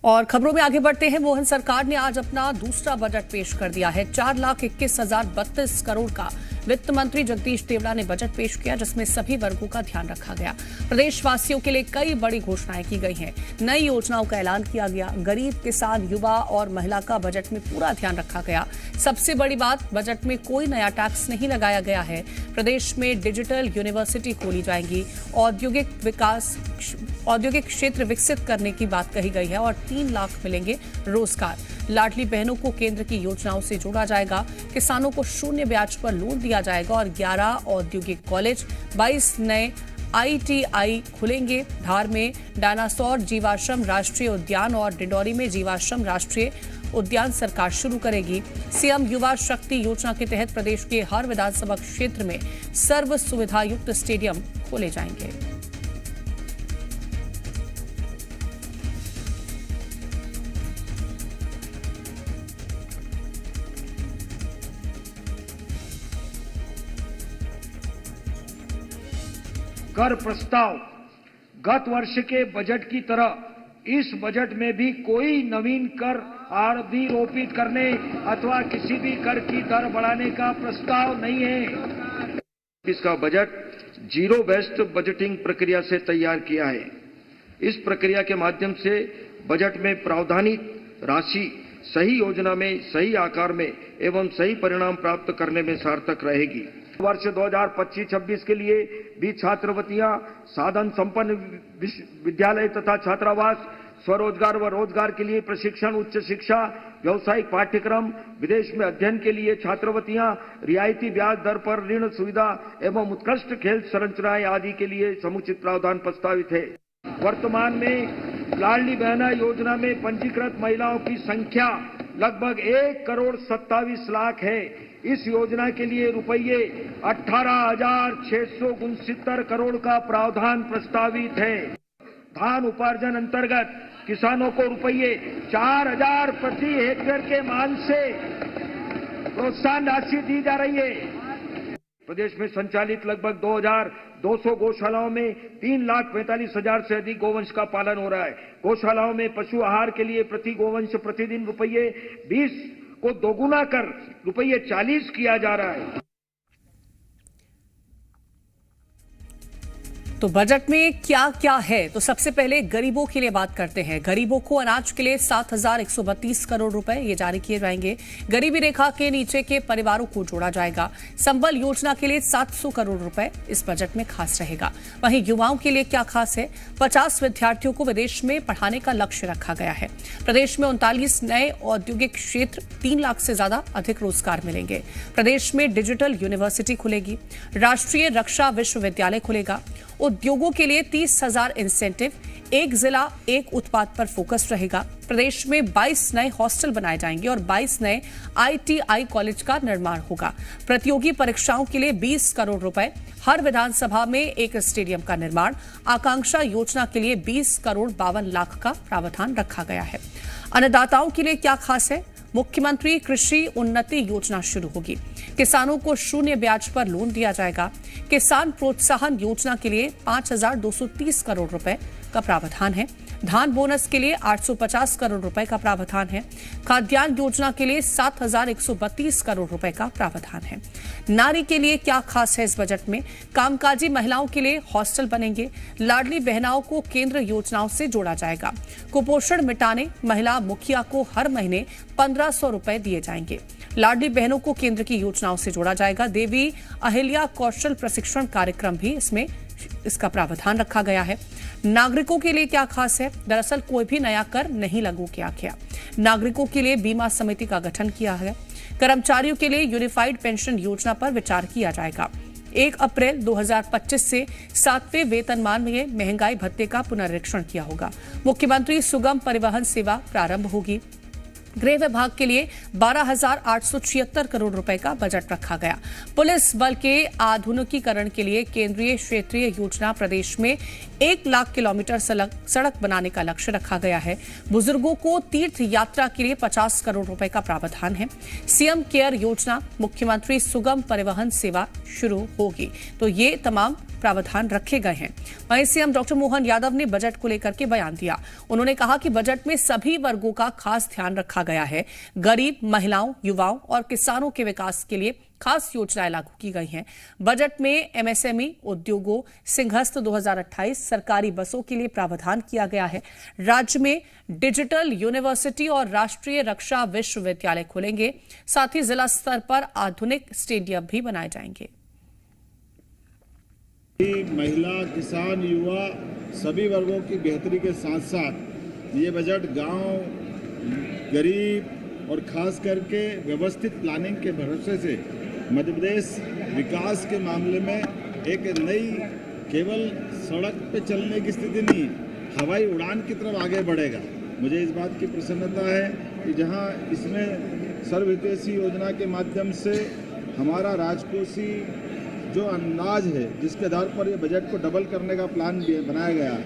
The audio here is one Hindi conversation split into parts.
और खबरों में आगे बढ़ते हैं। मोहन सरकार ने आज अपना दूसरा बजट पेश कर दिया है। 4,21,032 करोड़ का वित्त मंत्री जगदीश देवड़ा ने बजट पेश किया, जिसमें सभी वर्गों का ध्यान रखा गया। प्रदेशवासियों के लिए कई बड़ी घोषणाएं की गई हैं, नई योजनाओं का ऐलान किया गया। गरीब, किसान, युवा और महिला का बजट में पूरा ध्यान रखा गया। सबसे बड़ी बात, बजट में कोई नया टैक्स नहीं लगाया गया है। प्रदेश में डिजिटल यूनिवर्सिटी खोली जाएगी। औद्योगिक क्षेत्र विकसित करने की बात कही गई है और 3 लाख मिलेंगे रोजगार। लाडली बहनों को केंद्र की योजनाओं से जोड़ा जाएगा। किसानों को शून्य ब्याज पर लोन दिया जाएगा और 11 औद्योगिक कॉलेज, 22 नए ITI खुलेंगे। धार में डायनासोर जीवाश्म राष्ट्रीय उद्यान और डिंडौरी में जीवाश्म राष्ट्रीय उद्यान सरकार शुरू करेगी। सीएम युवा शक्ति योजना के तहत प्रदेश के हर विधानसभा क्षेत्र में सर्व सुविधा युक्त स्टेडियम खोले जाएंगे। कर प्रस्ताव गत वर्ष के बजट की तरह इस बजट में भी कोई नवीन कर अधिरोपित करने अथवा किसी भी कर की दर बढ़ाने का प्रस्ताव नहीं है। इसका बजट जीरो बेस्ड बजटिंग प्रक्रिया से तैयार किया है। इस प्रक्रिया के माध्यम से बजट में प्रावधानित राशि सही योजना में, सही आकार में एवं सही परिणाम प्राप्त करने में सार्थक रहेगी। वर्ष 2025-26 के लिए भी छात्रवृत्तियां, साधन संपन्न विद्यालय तथा छात्रावास, स्वरोजगार व रोजगार के लिए प्रशिक्षण, उच्च शिक्षा, व्यावसायिक पाठ्यक्रम, विदेश में अध्ययन के लिए छात्रवृत्तियां, रियायती ब्याज दर पर ऋण सुविधा एवं उत्कृष्ट खेल संरचनाएं आदि के लिए समुचित प्रावधान प्रस्तावित है। वर्तमान में लाडली बहना योजना में पंजीकृत महिलाओं की संख्या लगभग 1,27,00,000 है। इस योजना के लिए रुपये 18,669 करोड़ का प्रावधान प्रस्तावित है। धान उपार्जन अंतर्गत किसानों को रुपये 4,000 प्रति हेक्टेयर के मान से प्रोत्साहन राशि दी जा रही है। प्रदेश में संचालित लगभग 2,200 गौशालाओं में 3,45,000 से अधिक गोवंश का पालन हो रहा है। गौशालाओं में पशु आहार के लिए प्रति गोवंश प्रतिदिन रुपये 20 को दोगुना कर रुपये 40 किया जा रहा है। तो बजट में क्या क्या है, तो सबसे पहले गरीबों के लिए बात करते हैं। गरीबों को अनाज के लिए 7,132 करोड़ रुपए ये जारी किए जाएंगे। गरीबी रेखा के नीचे के परिवारों को जोड़ा जाएगा। संबल योजना के लिए 700 करोड़ रुपए इस बजट में खास रहेगा। वहीं युवाओं के लिए क्या खास है, 50 विद्यार्थियों को विदेश में पढ़ाने का लक्ष्य रखा गया है। प्रदेश में 39 नए औद्योगिक क्षेत्र, 3 लाख से ज्यादा अधिक रोजगार मिलेंगे। प्रदेश में डिजिटल यूनिवर्सिटी खुलेगी। राष्ट्रीय रक्षा विश्वविद्यालय खुलेगा। उद्योगों के लिए 30,000 इंसेंटिव, एक जिला एक उत्पाद पर फोकस रहेगा। प्रदेश में 22 नए हॉस्टल बनाए जाएंगे और 22 नए ITI कॉलेज का निर्माण होगा। प्रतियोगी परीक्षाओं के लिए 20 करोड़ रुपए, हर विधानसभा में एक स्टेडियम का निर्माण। आकांक्षा योजना के लिए 20 करोड़ 52 लाख का प्रावधान रखा गया है। अन्नदाताओं के लिए क्या खास है, मुख्यमंत्री कृषि उन्नति योजना शुरू होगी। किसानों को शून्य ब्याज पर लोन दिया जाएगा। किसान प्रोत्साहन योजना के लिए 5,230 करोड़ रुपए का प्रावधान है। धान बोनस के लिए 850 करोड़ रुपए का प्रावधान है। खाद्यान्न योजना के लिए 7,132 करोड़ रुपए का प्रावधान है। नारी के लिए क्या खास है इस बजट में, कामकाजी महिलाओं के लिए हॉस्टल बनेंगे। लाडली बहनाओं को केंद्र योजनाओं से जोड़ा जाएगा। कुपोषण मिटाने महिला मुखिया को हर महीने 1,500 रुपए दिए जाएंगे। लाडली बहनों को केंद्र की योजनाओं से जोड़ा जाएगा। देवी अहिल्या कौशल प्रशिक्षण कार्यक्रम भी इसका प्रावधान रखा गया है। नागरिकों के लिए क्या खास है, दरअसल कोई भी नया कर नहीं लागू किया गया। नागरिकों के लिए बीमा समिति का गठन किया है। कर्मचारियों के लिए यूनिफाइड पेंशन योजना पर विचार किया जाएगा। 1 अप्रैल 2025 से 7वें वेतनमान में महंगाई भत्ते का पुनरीक्षण किया होगा। मुख्यमंत्री सुगम परिवहन सेवा प्रारंभ होगी। गृह विभाग के लिए 12,876 करोड़ रुपए का बजट रखा गया। पुलिस बल के आधुनिकीकरण के लिए केंद्रीय क्षेत्रीय योजना प्रदेश में 1 लाख किलोमीटर सड़क बनाने का लक्ष्य रखा गया है। बुजुर्गों को तीर्थ यात्रा के लिए 50 करोड़ रुपए का प्रावधान है। सीएम केयर योजना, मुख्यमंत्री सुगम परिवहन सेवा शुरू होगी। तो ये तमाम प्रावधान रखे गए हैं। वहीं सीएम डॉक्टर मोहन यादव ने बजट को लेकर के बयान दिया। उन्होंने कहा कि बजट में सभी वर्गों का खास ध्यान रखा गया है। गरीब, महिलाओं, युवाओं और किसानों के विकास के लिए खास योजनाएं लागू की गई हैं। बजट में एमएसएमई उद्योगों सिंहस्थ 2028 सरकारी बसों के लिए प्रावधान किया गया है। राज्य में डिजिटल यूनिवर्सिटी और राष्ट्रीय रक्षा विश्वविद्यालय खुलेंगे। साथ ही जिला स्तर पर आधुनिक स्टेडियम भी बनाए जाएंगे। महिला, किसान, युवा सभी वर्गों की बेहतरी के साथ साथ ये बजट गांव, गरीब और खास करके व्यवस्थित प्लानिंग के भरोसे से मध्य प्रदेश विकास के मामले में एक नई केवल सड़क पे चलने की स्थिति नहीं, हवाई उड़ान की तरफ आगे बढ़ेगा। मुझे इस बात की प्रसन्नता है कि जहां इसमें सर्वहितैषी योजना के माध्यम से हमारा राजकोषीय जो अंदाज है जिसके आधार पर ये बजट को डबल करने का प्लान बनाया गया है,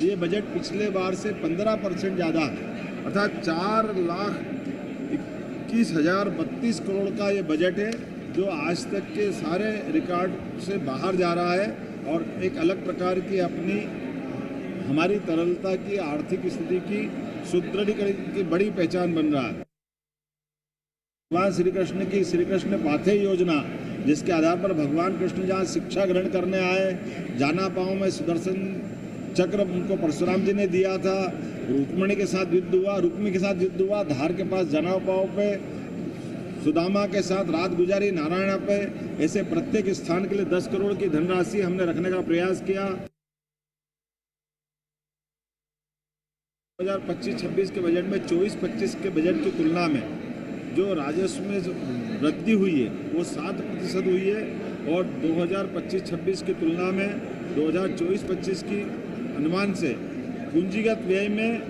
ये बजट पिछले बार से 15% ज़्यादा है, अर्थात 4,21,032 करोड़ का ये बजट है जो आज तक के सारे रिकॉर्ड से बाहर जा रहा है और एक अलग प्रकार की अपनी हमारी तरलता की, आर्थिक स्थिति की सुदृढ़ीकरण की बड़ी पहचान बन रहा है। भगवान श्री कृष्ण की श्री कृष्ण पाथेय योजना, जिसके आधार पर भगवान कृष्ण जहाँ शिक्षा ग्रहण करने आए, जाना पाँव में सुदर्शन चक्र उनको परशुराम जी ने दिया था, रुक्मिणी के साथ युद्ध हुआ, धार के पास जनाव पाँव पे सुदामा के साथ रात गुजारी नारायणा पे, ऐसे प्रत्येक स्थान के लिए 10 करोड़ की धनराशि हमने रखने का प्रयास किया। 2025-26 के बजट में 24-25 के बजट की तुलना में जो राजस्व में वृद्धि हुई है वो 7% हुई है और 2025-26 की तुलना में 2024-25 की अनुमान से पूंजीगत व्यय में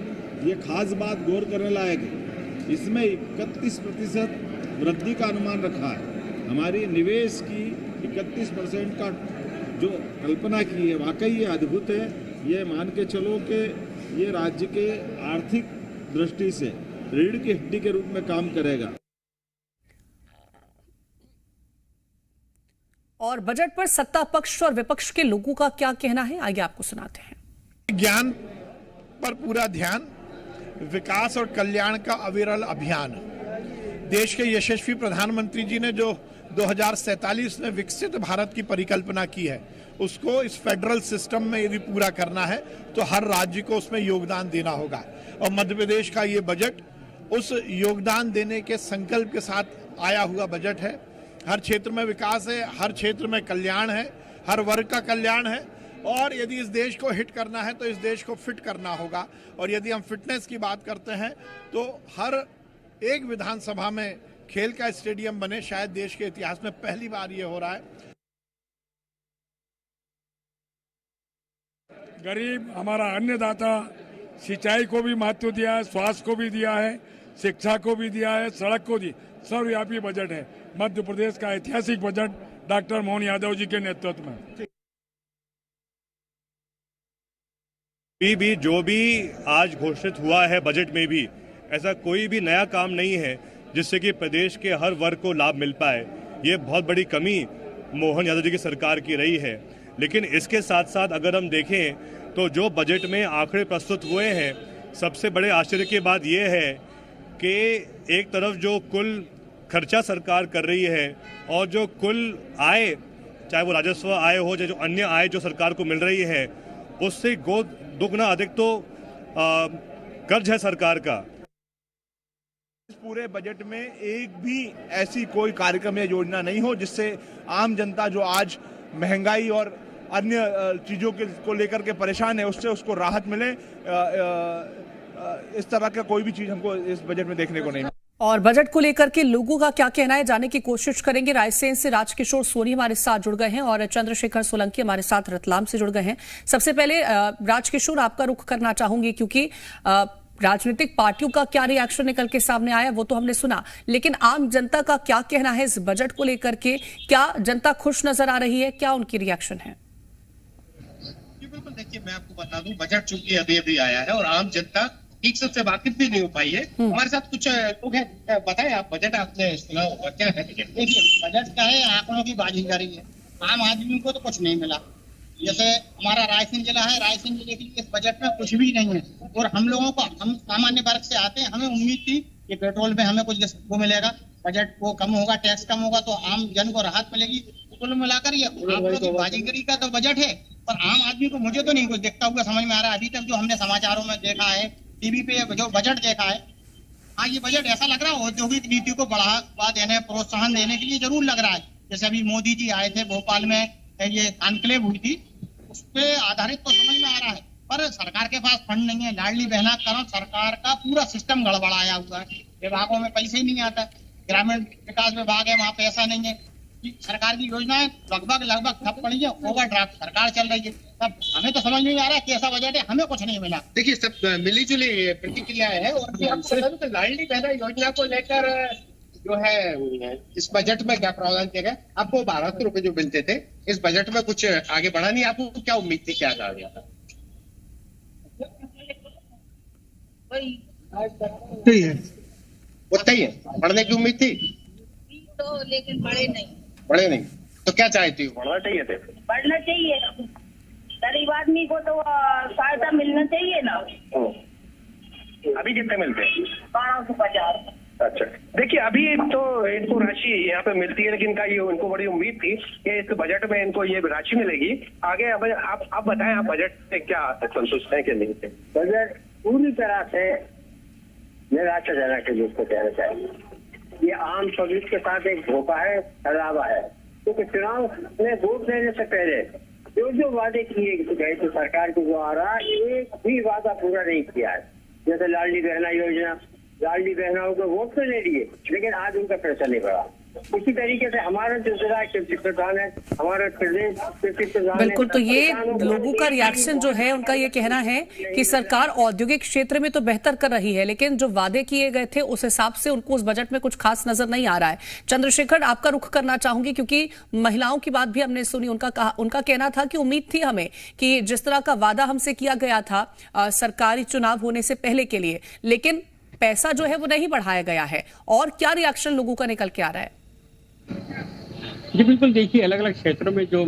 ये खास बात गौर करने लायक है, इसमें 31% वृद्धि का अनुमान रखा है। हमारी निवेश की 31% का जो कल्पना की है वाकई ये अद्भुत है। ये मान के चलो कि ये राज्य के आर्थिक दृष्टि से रीढ़ की हड्डी के रूप में काम करेगा। और बजट पर सत्ता पक्ष और विपक्ष के लोगों का क्या कहना है, आइए आपको सुनाते हैं। ज्ञान पर पूरा ध्यान, विकास और कल्याण का अविरल अभियान। देश के यशस्वी प्रधानमंत्री जी ने जो 2047 में विकसित भारत की परिकल्पना की है, उसको इस फेडरल सिस्टम में यदि पूरा करना है तो हर राज्य को उसमें योगदान देना होगा। और मध्य प्रदेश का ये बजट उस योगदान देने के संकल्प के साथ आया हुआ बजट है। हर क्षेत्र में विकास है, हर क्षेत्र में कल्याण है, हर वर्ग का कल्याण है। और यदि इस देश को हिट करना है तो इस देश को फिट करना होगा। और यदि हम फिटनेस की बात करते हैं तो हर एक विधानसभा में खेल का स्टेडियम बने, शायद देश के इतिहास में पहली बार ये हो रहा है। गरीब हमारा अन्नदाता, सिंचाई को भी महत्व दिया है, स्वास्थ्य को भी दिया है, शिक्षा को भी दिया है, सड़क को दी, सर्वव्यापी बजट है। मध्य प्रदेश का ऐतिहासिक बजट डॉक्टर मोहन यादव जी के नेतृत्व में। भी जो भी आज घोषित हुआ है बजट में भी ऐसा कोई भी नया काम नहीं है जिससे कि प्रदेश के हर वर्ग को लाभ मिल पाए। ये बहुत बड़ी कमी मोहन यादव जी की सरकार की रही है। लेकिन इसके साथ साथ अगर हम देखें तो जो बजट में आंकड़े प्रस्तुत हुए हैं, सबसे बड़े आश्चर्य की बात यह है कि एक तरफ जो कुल खर्चा सरकार कर रही है और जो कुल आय, चाहे वो राजस्व आय हो चाहे जो अन्य आय जो सरकार को मिल रही है, उससे दुगना अधिक तो कर्ज है सरकार का। इस पूरे बजट में एक भी ऐसी कोई कार्यक्रम या योजना नहीं हो जिससे आम जनता जो आज महंगाई और अन्य चीजों को लेकर के परेशान है उससे उसको राहत मिले। इस तरह का कोई भी चीज हमको इस बजट में देखने को नहीं। और बजट को लेकर के लोगों का क्या कहना है जानने की कोशिश करेंगे। रायसेन से राजकिशोर सोनी हमारे साथ जुड़ गए हैं और चंद्रशेखर सोलंकी हमारे साथ रतलाम से जुड़ गए हैं। सबसे पहले राजकिशोर, आपका रुख करना चाहूंगी क्योंकि राजनीतिक पार्टियों का क्या रिएक्शन निकल के सामने आया वो तो हमने सुना, लेकिन आम जनता का क्या कहना है इस बजट को लेकर के? क्या जनता खुश नजर आ रही है? क्या उनकी रिएक्शन है? बिल्कुल, देखिए मैं आपको बता दूं, बजट चूंकि अभी अभी आया है और आम जनता ठीक से उससे वाकिफ भी नहीं हो पाई है। हमारे साथ कुछ लोग हैं, बताएं आप, बजट आपने सुना होगा, क्या है? देखिए बजट का है, आंकड़ों की बाजीगरी है। आम आदमी को तो कुछ नहीं मिला। जैसे हमारा रायसेन जिला है, रायसेन जिले के लिए इस बजट में कुछ भी नहीं है। और हम लोगों को, हम सामान्य वर्ग से आते हैं, हमें उम्मीद थी कि पेट्रोल में हमें कुछ वो मिलेगा, बजट वो कम होगा, टैक्स कम होगा तो आम जन को राहत मिलेगी। कुल मिलाकर ये आंकड़ों की बाजीगरी का तो बजट है, पर आम आदमी को मुझे तो नहीं कुछ दिखता हुआ समझ में आ रहा है। अभी तक जो हमने समाचारों में देखा है, टीवी पे जो बजट देखा है, हाँ ये बजट ऐसा लग रहा है औद्योगिक नीति को बढ़ावा देने, प्रोत्साहन देने के लिए जरूर लग रहा है। जैसे अभी मोदी जी आए थे भोपाल में, ये कॉन्क्लेव हुई थी, उस पे आधारित तो समझ में आ रहा है, पर सरकार के पास फंड नहीं है। लाडली बहना कारण सरकार का पूरा सिस्टम गड़बड़ाया हुआ है, विभागों में पैसे ही नहीं आता। ग्रामीण विकास विभाग है, वहाँ पैसा नहीं है। सरकार की योजनाएं लगभग ठप पड़ी है, ओवरड्राफ्ट सरकार चल रही है। तब हमें तो समझ नहीं आ रहा है कैसा बजट है, हमें कुछ नहीं मिला। देखिए सब मिली जुली प्रतिक्रिया है। और भी आपको बता दूं कि लाडली बहना योजना को लेकर जो है इस बजट में क्या प्रावधान किया गया? आपको 1200 रुपए जो मिलते थे, इस बजट में कुछ आगे बढ़ा नहीं? आपको क्या उम्मीद थी, क्या कहा गया था? उतना ही है, बढ़ने की उम्मीद थी तो, लेकिन बढ़े नहीं। तो क्या चाहती हो? बढ़ना चाहिए थे। बढ़ना चाहिए, गरीब आदमी को तो सहायता मिलना चाहिए ना। अभी कितने मिलते हैं? 1250। अच्छा, देखिए अभी तो इनको राशि यहाँ पे मिलती है, लेकिन इनको बड़ी उम्मीद थी कि इस बजट में इनको ये राशि मिलेगी। आगे अब आप बताएं, आप बजट से क्या संतुष्ट हैं कि नहीं थे? बजट पूरी तरह से निराशाजनक है, जिसको कहना चाहिए। ये आम पब्लिक के साथ एक धोखा है, छलावा है। क्योंकि चुनाव में वोट देने से पहले जो वादे किए गए तो सरकार के द्वारा एक भी वादा पूरा नहीं किया है। जैसे लाडली बहना योजना, लाडली बहनाओं को वोट तो ले लिए, लेकिन आज उनका पैसा नहीं बढ़ा। इसी तरीके से हमारा जो जिला कृषि प्रधान है, हमारा प्रदेश कृषि प्रधान, बिल्कुल। तो ये लोगों का रिएक्शन जो है, उनका ये कहना है कि सरकार औद्योगिक क्षेत्र में तो बेहतर कर रही है, लेकिन जो वादे किए गए थे उस हिसाब से उनको उस बजट में कुछ खास नजर नहीं आ रहा है। चंद्रशेखर, आपका रुख करना चाहूंगी, क्योंकि महिलाओं की बात भी हमने सुनी। उनका कहना था कि उम्मीद थी हमें कि जिस तरह का वादा हमसे किया गया था सरकारी चुनाव होने से पहले के लिए, लेकिन पैसा जो है वो नहीं बढ़ाया गया है। और क्या रिएक्शन लोगों का निकल के आ रहा है? जी बिल्कुल, देखिए अलग अलग क्षेत्रों में जो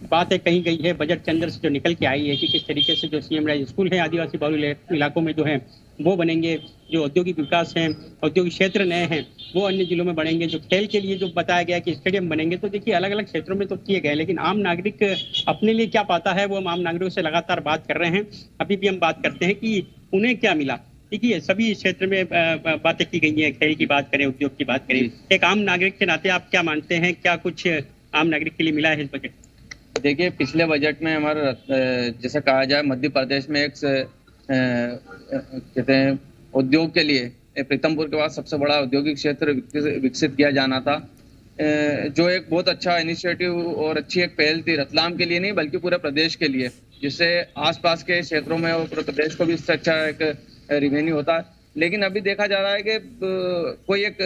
बातें कही गई है, बजट के अंदर से जो निकल के आई है कि किस तरीके से जो सीएम राइज स्कूल है आदिवासी बहुल इलाकों में जो है वो बनेंगे, जो औद्योगिक विकास है, औद्योगिक क्षेत्र नए हैं वो अन्य जिलों में बढ़ेंगे, जो खेल के लिए जो बताया गया कि स्टेडियम बनेंगे। तो देखिए अलग अलग क्षेत्रों में तो किए गए, लेकिन आम नागरिक अपने लिए क्या पाता है वो हम आम नागरिकों से लगातार बात कर रहे हैं। अभी भी हम बात करते हैं कि उन्हें क्या मिला। देखिए सभी क्षेत्र में बातें की गई हैं, खेल की बात करें, उद्योग की बात करें। एक आम नागरिक के नाते आप क्या मानते हैं, क्या कुछ आम नागरिक के लिए मिला है इस बजट? देखिए पिछले बजट में हमारा जैसा कहा जाए मध्य प्रदेश में एक कहते हैं उद्योग के लिए प्रीतमपुर के बाद सबसे बड़ा औद्योगिक क्षेत्र विकसित किया जाना था, जो एक बहुत अच्छा इनिशिएटिव और अच्छी एक पहल थी, रतलाम के लिए नहीं बल्कि पूरे प्रदेश के लिए, जिससे आसपास के क्षेत्रों में और पूरे प्रदेश को भी इससे अच्छा एक रिवेन्यू होता है। लेकिन अभी देखा जा रहा है कि कोई एक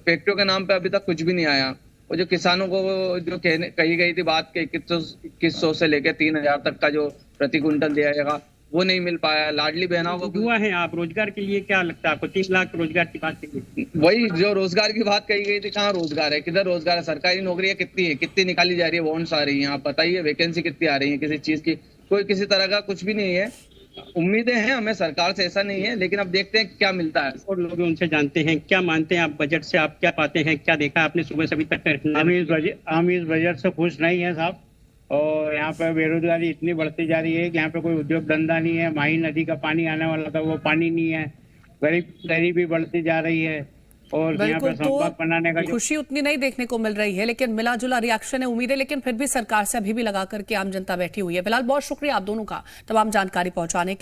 फैक्ट्रियों के नाम पे अभी तक कुछ भी नहीं आया। और जो किसानों को जो कही गई थी बात के 2100 से लेकर 3000 तक का जो प्रति क्विंटल दिया जाएगा वो नहीं मिल पाया। लाडली बहनाओं को हुआ है। आप रोजगार के लिए क्या लगता है आपको? 30 लाख रोजगार की बात कही, वही जो रोजगार की बात कही गई थी, कहाँ रोजगार है, किधर रोजगार है? सरकारी नौकरियां कितनी है, कितनी निकाली जा रही है, वॉन्ट्स आ रही है, आप बताइए वैकेंसी कितनी आ रही है किसी चीज की? कोई किसी तरह का कुछ भी नहीं है। उम्मीदें हैं हमें सरकार से, ऐसा नहीं है, लेकिन अब देखते हैं क्या मिलता है। और लोग उनसे जानते हैं क्या मानते हैं आप बजट से, आप क्या पाते हैं, क्या देखा आपने सुबह से अभी तक? हम इस बजट से खुश नहीं है साहब। और यहाँ पे बेरोजगारी इतनी बढ़ती जा रही है कि यहाँ पे कोई उद्योग धंधा नहीं है। माही नदी का पानी आने वाला था वो पानी नहीं है। गरीबी बढ़ती जा रही है और यहाँ पे संपर्क बनाने का खुशी उतनी नहीं देखने को मिल रही है, लेकिन मिला जुला रिएक्शन है, उम्मीदें लेकिन फिर भी सरकार से अभी भी लगा करके आम जनता बैठी हुई है। फिलहाल बहुत शुक्रिया आप दोनों का तमाम जानकारी पहुंचाने के लिए।